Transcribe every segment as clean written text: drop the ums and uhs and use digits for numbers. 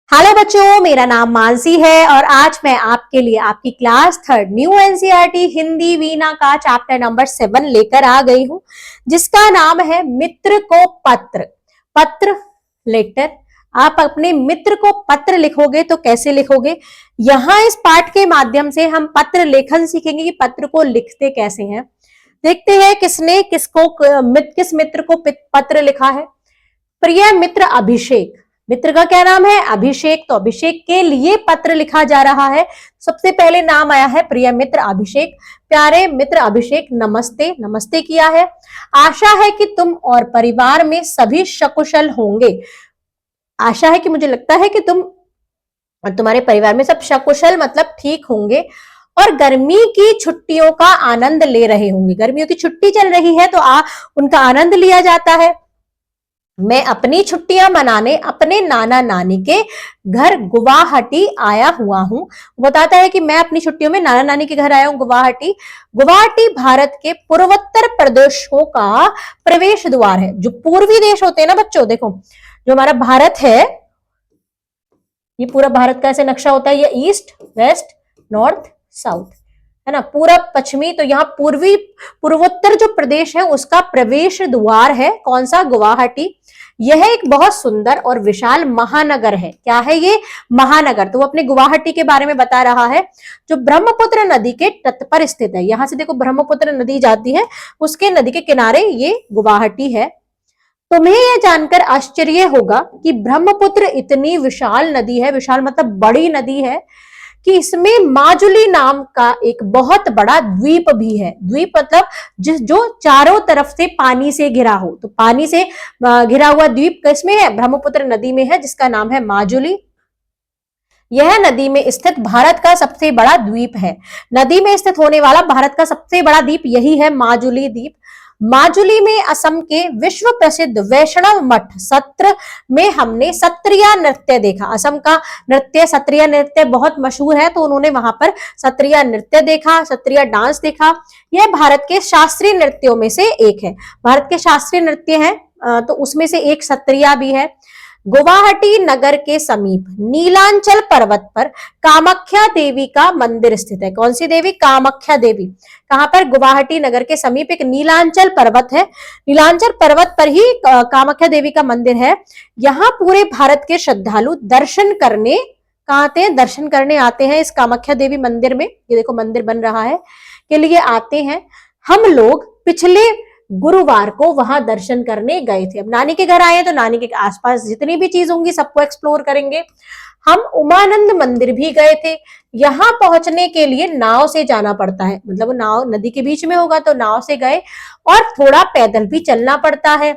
Hello बच्चों, मेरा नाम मानसी है और आज मैं आपके लिए आपकी class third new NCERT Hindi Veena का चैप्टर नंबर 7 लेकर आ गई हूं, जिसका नाम है मित्र को पत्र। पत्र, लेटर। आप अपने मित्र को पत्र लिखोगे तो कैसे लिखोगे? यहाँ इस पाठ के माध्यम से हम पत्र लेखन सीखेंगे कि पत्र को लिखते कैसे हैं। देखते हैं किसने किसको किस मित्र को पत्र लिखा है। प्रिय मित्र अभिषेक, मित्र का क्या नाम है? अभिषेक। तो अभिषेक के लिए पत्र लिखा जा रहा है। सबसे पहले नाम आया है प्रिय मित्र अभिषेक। प्यारे मित्र अभिषेक, नमस्ते। नमस्ते किया है। आशा है कि तुम और परिवार में सभी सकुशल होंगे। आशा है कि मुझे लगता है कि तुम और तुम्हारे परिवार में सब सकुशल मतलब ठीक होंगे और गर्मी की छुट्टियों का आनंद ले रहे होंगे। गर्मियों की छुट्टी चल रही है तो उनका आनंद लिया जाता है। मैं अपनी छुट्टियां मनाने अपने नाना नानी के घर गुवाहाटी आया हुआ हूं। बताता है कि मैं अपनी छुट्टियों में नाना नानी के घर आया हूं गुवाहाटी। गुवाहाटी भारत के पूर्वोत्तर प्रदेशों का प्रवेश द्वार है। जो पूर्वी देश होते हैं ना बच्चों, देखो जो हमारा भारत है, ये पूरा भारत का ऐसे नक्शा होता है, ये ईस्ट वेस्ट नॉर्थ साउथ है ना, पूरा पश्चिमी। तो यहाँ पूर्वोत्तर जो प्रदेश है उसका प्रवेश द्वार है। कौन सा? गुवाहाटी। यह एक बहुत सुंदर और विशाल महानगर है। क्या है ये? महानगर। तो वो अपने गुवाहाटी के बारे में बता रहा है, जो ब्रह्मपुत्र नदी के तट पर स्थित है। यहां से देखो ब्रह्मपुत्र नदी जाती है, उसके नदी के किनारे ये गुवाहाटी है। तुम्हें यह जानकर आश्चर्य होगा कि ब्रह्मपुत्र इतनी विशाल नदी है, विशाल मतलब बड़ी नदी है, कि इसमें माजुली नाम का एक बहुत बड़ा द्वीप भी है। द्वीप मतलब जो चारों तरफ से पानी से घिरा हो। तो पानी से घिरा हुआ द्वीप किसमें है? ब्रह्मपुत्र नदी में है, जिसका नाम है माजुली। यह नदी में स्थित भारत का सबसे बड़ा द्वीप है। नदी में स्थित होने वाला भारत का सबसे बड़ा द्वीप यही है, माजुली द्वीप। माजुली में असम के विश्व प्रसिद्ध वैष्णव मठ सत्र में हमने सत्रिया नृत्य देखा। असम का नृत्य सत्रिया नृत्य बहुत मशहूर है, तो उन्होंने वहां पर सत्रिया नृत्य देखा, सत्रिया डांस देखा। यह भारत के शास्त्रीय नृत्यों में से एक है। भारत के शास्त्रीय नृत्य है तो उसमें से एक सत्रिया भी है। गुवाहाटी नगर के समीप नीलांचल पर्वत पर कामाख्या देवी का मंदिर स्थित है। कौन सी देवी? कामाख्या देवी। कहां पर? गुवाहाटी नगर के समीप एक नीलांचल पर्वत है। नीलांचल पर्वत पर ही कामाख्या देवी का मंदिर है। यहाँ पूरे भारत के श्रद्धालु दर्शन करने कहाँ आते हैं? दर्शन करने आते हैं इस कामाख्या देवी मंदिर में। ये देखो मंदिर बन रहा है, के लिए आते हैं। हम लोग पिछले गुरुवार को वहां दर्शन करने गए थे। अब नानी के घर आए हैं तो नानी के आसपास जितनी भी चीज होंगी सबको एक्सप्लोर करेंगे। हम उमानंद मंदिर भी गए थे। यहाँ पहुंचने के लिए नाव से जाना पड़ता है, मतलब नाव नदी के बीच में होगा तो नाव से गए, और थोड़ा पैदल भी चलना पड़ता है।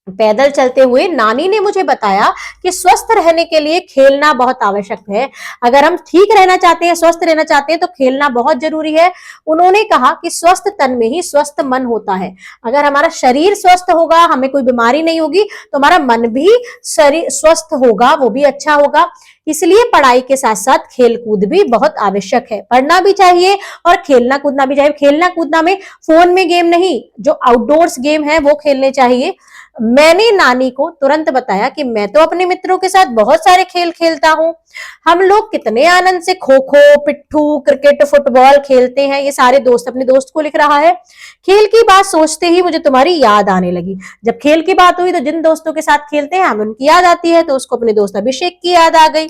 पैदल चलते हुए नानी ने मुझे बताया कि स्वस्थ रहने के लिए खेलना बहुत आवश्यक है। अगर हम ठीक रहना चाहते हैं, स्वस्थ रहना चाहते हैं तो खेलना बहुत जरूरी है। उन्होंने कहा कि स्वस्थ तन में ही स्वस्थ मन होता है। अगर हमारा शरीर स्वस्थ होगा, हमें कोई बीमारी नहीं होगी, तो हमारा मन भी शरीर स्वस्थ होगा, वो भी अच्छा होगा। इसलिए पढ़ाई के साथ साथ खेल कूद भी बहुत आवश्यक है। पढ़ना भी चाहिए और खेलना कूदना भी चाहिए। खेलना कूदना में फोन में गेम नहीं, जो आउटडोर्स गेम है वो खेलने चाहिए। मैंने नानी को तुरंत बताया कि मैं तो अपने मित्रों के साथ बहुत सारे खेल खेलता हूँ। हम लोग कितने आनंद से खो खो, पिट्ठू, क्रिकेट, फुटबॉल खेलते हैं। ये सारे दोस्त अपने दोस्त को लिख रहा है। खेल की बात सोचते ही मुझे तुम्हारी याद आने लगी। जब खेल की बात हुई तो जिन दोस्तों के साथ खेलते हैं हमें उनकी याद आती है, तो उसको अपने दोस्त अभिषेक की याद आ गई।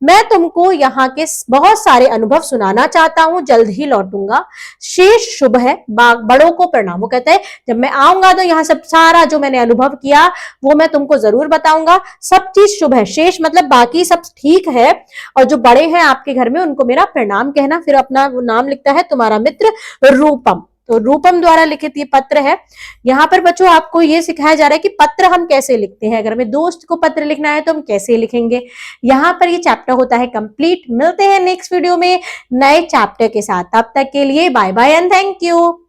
मैं तुमको यहाँ के बहुत सारे अनुभव सुनाना चाहता हूँ, जल्द ही लौटूंगा। शेष शुभ है, बड़ों को प्रणाम। वो कहते हैं जब मैं आऊंगा तो यहाँ सब सारा जो मैंने अनुभव किया वो मैं तुमको जरूर बताऊंगा। सब चीज शुभ है, शेष मतलब बाकी सब ठीक है, और जो बड़े हैं आपके घर में उनको मेरा प्रणाम कहना। फिर अपना नाम लिखता है तुम्हारा मित्र रूपम। तो रूपम द्वारा लिखित ये पत्र है। यहाँ पर बच्चों आपको ये सिखाया जा रहा है कि पत्र हम कैसे लिखते हैं। अगर हमें दोस्त को पत्र लिखना है तो हम कैसे लिखेंगे। यहाँ पर ये चैप्टर होता है कंप्लीट। मिलते हैं नेक्स्ट वीडियो में नए चैप्टर के साथ। तब तक के लिए bye bye and thank you.